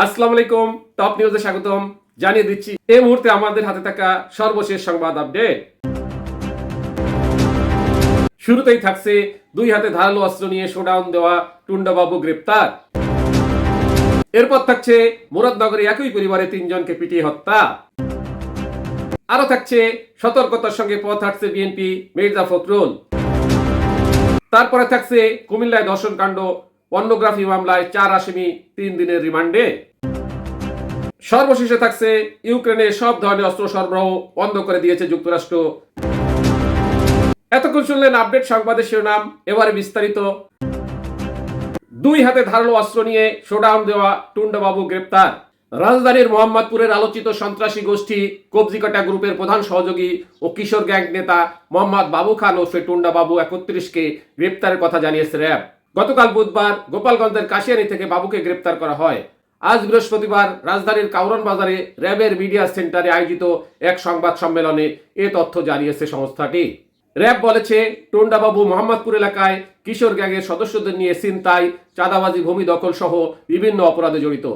আসসালামু আলাইকুম, টপ নিউজে স্বাগতম। জানিয়ে দিচ্ছি এই মুহূর্তে আমাদের হাতে থাকা সর্বশেষ সংবাদ আপডেট। শুরুতেই থাকছে দুই হাতে ধারালো অস্ত্র নিয়ে শোডাউন দেওয়া টুন্ডাবাবু গ্রেপ্তার। এরপর থাকছে মুরাদনগরে একই পরিবারে তিনজনকে পিটিয়ে হত্যা। আরো থাকছে সতর্কতার সঙ্গে পথ হাঁটছে বিএনপি মির্জা ফখরুল। তারপরে থাকছে কুমিল্লায় ধর্ষণকাণ্ড পর্নোগ্রাফি মামলায় 4 আসামি 3 দিনের রিমান্ডে। সর্বশেষে থাকছে ইউক্রেনে সব ধরনের অস্ত্র সরবরাহ বন্ধ করে দিয়েছে যুক্তরাষ্ট্র। এতক্ষণ শুনলেন আপডেট সংবাদের শিরোনাম, এবারে বিস্তারিত। দুই হাতে ধারালো অস্ত্র নিয়ে শোডাউন দেওয়া টুন্ডাবাবু গ্রেপ্তার। রাজধানীর মোহাম্মদপুরের আলোচিত সন্ত্রাসী গোষ্ঠী কবজিকাটা গ্রুপের প্রধান সহযোগী ও কিশোর গ্যাং নেতা মোহাম্মদ বাবু খান ওরফে টুন্ডাবাবু 31কে গ্রেপ্তারের কথা জানিয়েছে র্যাব। গতকাল বুধবার গোপালগঞ্জের কাশিয়ানী থেকে বাবুকে গ্রেপ্তার করা হয়। আজ বৃহস্পতিবার রাজধানীর কাউরন বাজারে র্যাবের মিডিয়া সেন্টারে আয়োজিত এক সংবাদ সম্মেলনে এ তথ্য জানিয়েছে সংস্থাটি। র্যাব বলেছে, টুন্ডাবাবু মোহাম্মদপুর এলাকায় কিশোর গ্যাংয়ের সদস্যদের নিয়ে ছিনতাই, চাঁদাবাজি, ভূমি দখল সহ বিভিন্ন অপরাধে জড়িত।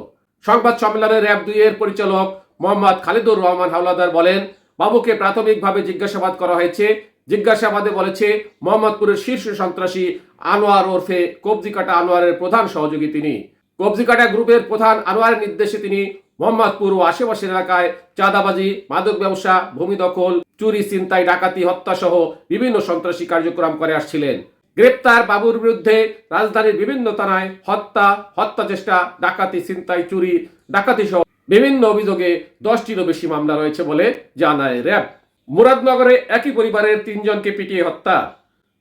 সংবাদ সম্মেলনে র্যাব 2 এর পরিচালক মোহাম্মদ খালিদুর রহমান হাওলাদার বলেন, বাবুকে প্রাথমিকভাবে জিজ্ঞাসাবাদ করা হয়েছে। জিজ্ঞাসাবাদে বলেছে, মোহাম্মদপুরের শীর্ষ সন্ত্রাসী আনোয়ার ওরফে কবজিকাটা আনোয়ারের প্রধান সহযোগী তিনি। কবজিকাটা গ্রুপের প্রধান আনোয়ারের নির্দেশে তিনি মোহাম্মদপুর ও আশেপাশের এলাকায় চাঁদাবাজি, মাদক ব্যবসা, ভূমি দখল, চুরি, ছিনতাই, ডাকাতি, হত্যা সহ বিভিন্ন সন্ত্রাসী কার্যক্রম করে আসছিলেন। গ্রেপ্তার বাবুর বিরুদ্ধে রাজধানীর বিভিন্ন থানায় হত্যা চেষ্টা, ডাকাতি, ছিনতাই, চুরি, ডাকাতি সহ বিভিন্ন অভিযোগে 10টিরও বেশি মামলা রয়েছে বলে জানায় র্যাব। মুরাদনগরে একই পরিবারের 3 জনকে পিটিয়ে হত্যা।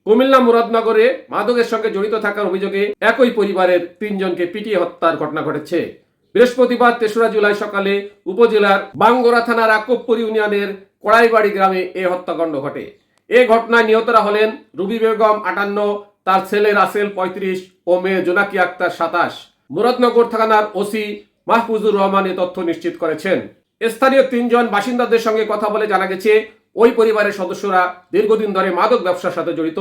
কুমিল্লা মুরাদনগরে মাদকের সঙ্গে জড়িত থাকার অভিযোগে একই পরিবারের 3 জনকে পিটিয়ে হত্যার ঘটনা ঘটেছে। বৃহস্পতিবার 3রা জুলাই সকালে উপজেলার বাঙ্গোরা থানার আকবপুর ইউনিয়নের কড়াইবাড়ি গ্রামে এ হত্যাকাণ্ড ঘটে। এ ঘটনায় নিহতরা হলেন রুবি বেগম 58, তার ছেলে রাসেল 35 ও মেয়ে জোনাকি আক্তার 27। মুরাদনগর থানার ওসি মাহফুজুর রহমান এ তথ্য নিশ্চিত করেছেন। স্থানীয় 3 জন বাসিন্দাদের সঙ্গে কথা বলে জানা গেছে, ওই পরিবারের সদস্যরা দীর্ঘদিন ধরে মাদক ব্যবসার সাথে জড়িত।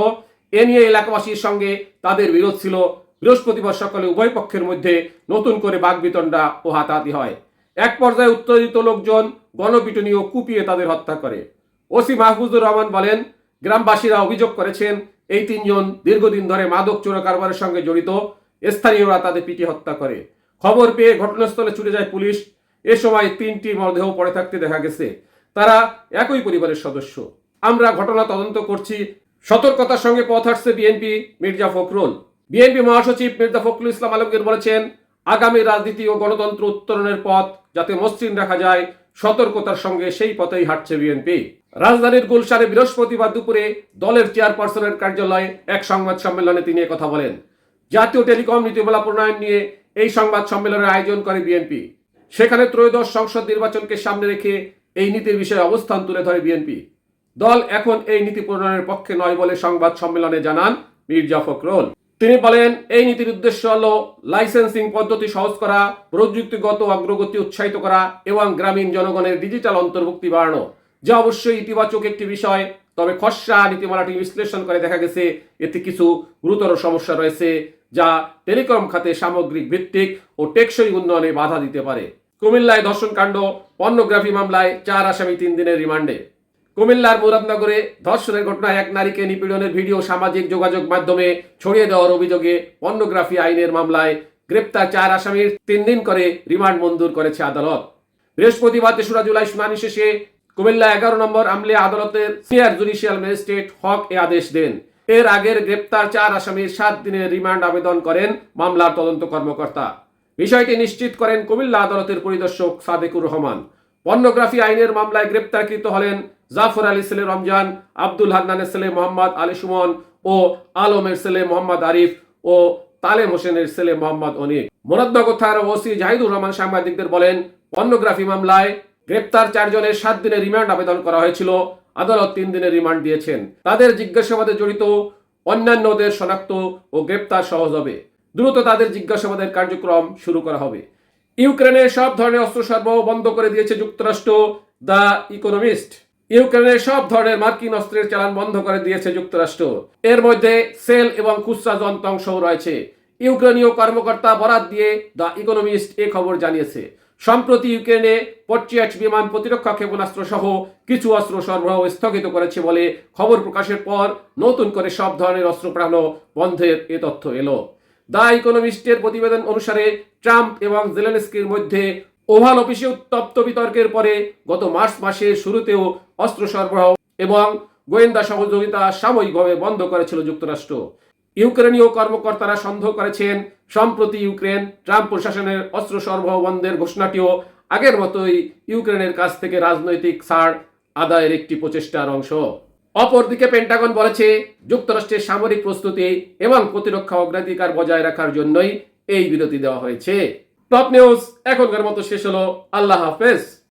এ নিয়ে এলাকাবাসীর সঙ্গে তাদের বিরোধ ছিল। বৃহস্পতিবার সকালে উভয় পক্ষের মধ্যে নতুন করে বাগবিতণ্ডা ও হাতাহাতি হয়। এক পর্যায়ে উত্তেজিত লোকজন গণপিটুনি ও কুপিয়ে তাদের হত্যা করে। ওসি মাহফুজুর রহমান বলেন, গ্রামবাসীরা অভিযোগ করেছেন, এই 3 জন দীর্ঘদিন ধরে মাদক চোরা কারবারের সঙ্গে জড়িত। স্থানীয়রা তাদের পিটিয়ে হত্যা করে। খবর পেয়ে ঘটনাস্থলে ছুটে যায় পুলিশ। এ সময় 3টি মরদেহ পড়ে থাকতে দেখা গেছে। তারা একই পরিবারের সদস্য। আমরা ঘটনা তদন্ত করছি। সতর্কতার সঙ্গে পথ হাঁটছে বিএনপি মির্জা ফখরুল। বিএনপি মহাসচিব মির্জা ফখরুল ইসলাম আলমগীর বলেছেন, আগামী রাজনীতি ও গণতন্ত্র উত্তরণের পথ যাতে মসৃণ রাখা যায়, সতর্কতার সঙ্গে সেই পথেই হাঁটছে বিএনপি। রাজধানীর গুলশানে বৃহস্পতিবার দুপুরে দলের চেয়ারপারসনের কার্যালয়ে এক সংবাদ সম্মেলনে তিনি কথা বলেন। জাতীয় টেলিকম নীতিমালা প্রণয়ন নিয়ে এই সংবাদ সম্মেলনের আয়োজন করে বিএনপি। সেখানে ত্রয়োদশ সংসদ নির্বাচনকে সামনে রেখে এই নীতির বিষয়ে অবস্থান তুলে ধরে বিএনপি। দল এখন এই নীতি প্রণয়নের পক্ষে নয় বলে সংবাদ সম্মেলনে জানান মির্জা ফখরুল। তিনি বলেন, এই নীতির উদ্দেশ্য হল লাইসেন্সিং পদ্ধতি সহজ করা, প্রযুক্তিগত অগ্রগতি উৎসাহিত করা এবং গ্রামীণ জনগণের ডিজিটাল অন্তর্ভুক্তি বাড়ানো, যা অবশ্যই ইতিবাচক একটি বিষয়। তবে খসড়া নীতিমালাটি বিশ্লেষণ করে দেখা গেছে এতে কিছু গুরুতর সমস্যা রয়েছে, যা টেলিকম খাতে সামগ্রিক ভিত্তিক ও টেকসই উন্নয়নে বাধা দিতে পারে। কুমিল্লায় ধর্ষণকাণ্ড পর্নোগ্রাফি মামলায় 4 আসামি 3 দিনের রিমান্ডে। কুমিল্লার মুরাদনগরে ধর্ষণের ঘটনায় এক নারীকে নিপীড়নের ভিডিও সামাজিক যোগাযোগ মাধ্যমে ছড়িয়ে দেওয়ার অভিযোগে পর্নোগ্রাফি আইনের মামলায় গ্রেপ্তার 4 আসামির 3 দিন করে রিমান্ড মঞ্জুর করেছে আদালত। বৃহস্পতিবার 3রা জুলাই শুনানি শেষে কুমিল্লা 11 নম্বর আমলে আদালতের সিনিয়র জুডিশিয়াল ম্যাজিস্ট্রেট হক এ আদেশ দেন। এর আগের গ্রেপ্তার 4 আসামির 7 দিনের রিমান্ড আবেদন করেন মামলার তদন্ত কর্মকর্তা। বিষয়টি নিশ্চিত করেন কুমিল্লা আদালতের পরিদর্শক সাদেকুর রহমান। পর্নোগ্রাফি আইনের মামলায় গ্রেপ্তারকৃত হলেন জাফর আলী ছেলে রমজান, আব্দুল হান্নানের ছেলে মোহাম্মদ আলী সুমন ও আলমের ছেলে মোহাম্মদ আরিফ ও তালেম হোসেনের ছেলে মোহাম্মদ অনিক। মুরাদনগর থানার ওসি জাহিদুর রহমান সাংবাদিকদের বলেন, পর্নোগ্রাফি মামলায় গ্রেপ্তার 4 জনের 7 দিনের রিমান্ড আবেদন করা হয়েছিল। আদালত 3 দিনের রিমান্ড দিয়েছেন। তাদের জিজ্ঞাসাবাদে জড়িত অন্যান্যদের শনাক্ত ও গ্রেপ্তার সহজ হবে। দ্রুত তাদের জিজ্ঞাসাবাদের কার্যক্রম শুরু করা হবে। ইউক্রেনের সব ধরনের অস্ত্র সরবরাহ বন্ধ করে দিয়েছে যুক্তরাষ্ট্র। The economist. ইউক্রেনের সব ধরনের মার্কিন অস্ত্রের চালান বন্ধ করে দিয়েছে যুক্তরাষ্ট্র। এর মধ্যে সেল এবং খুচরা যন্ত্রাংশ রয়েছে। ইউক্রেনীয় কর্মকর্তা বরাত দিয়ে দ্য ইকোনমিস্ট এ খবর জানিয়েছে। সম্প্রতি ইউক্রেনে পট্রিয়ট বিমান, প্রতিরক্ষা ক্ষেপণাস্ত্র সহ কিছু অস্ত্র সরবরাহ স্থগিত করেছে বলে খবর প্রকাশের পর নতুন করে সব ধরনের অস্ত্র পাঠানো বন্ধের এ তথ্য এলো। দ্য ইকোনমিস্টের প্রতিবেদন অনুসারে ট্রাম্প এবং জেলেনস্কির মধ্যে ওভাল অফিসে উত্তপ্ত বিতর্কের পরে গত মার্চ মাসের শুরুতেও অস্ত্র সরবরাহ এবং গোয়েন্দা সহযোগিতা সাময়িকভাবে বন্ধ করেছিল যুক্তরাষ্ট্র। ইউক্রেনীয় কর্মকর্তারা সন্দেহ করেছেন সম্প্রতি ইউক্রেন ট্রাম্প প্রশাসনের অস্ত্র সরবরাহ বন্ধের ঘোষণাটিও আগের মতোই ইউক্রেনের কাছ থেকে রাজনৈতিক ছাড় আদায়ের একটি প্রচেষ্টার অংশ। অপরদিকে পেন্টাগন বলেছে যুক্তরাষ্ট্রের সামরিক প্রস্তুতি এবং প্রতিরক্ষা অগ্রাধিকার বজায় রাখার জন্যই এই বিরতি দেওয়া হয়েছে। টপ নিউজ এখনকার মতো শেষ হলো। আল্লাহ হাফেজ।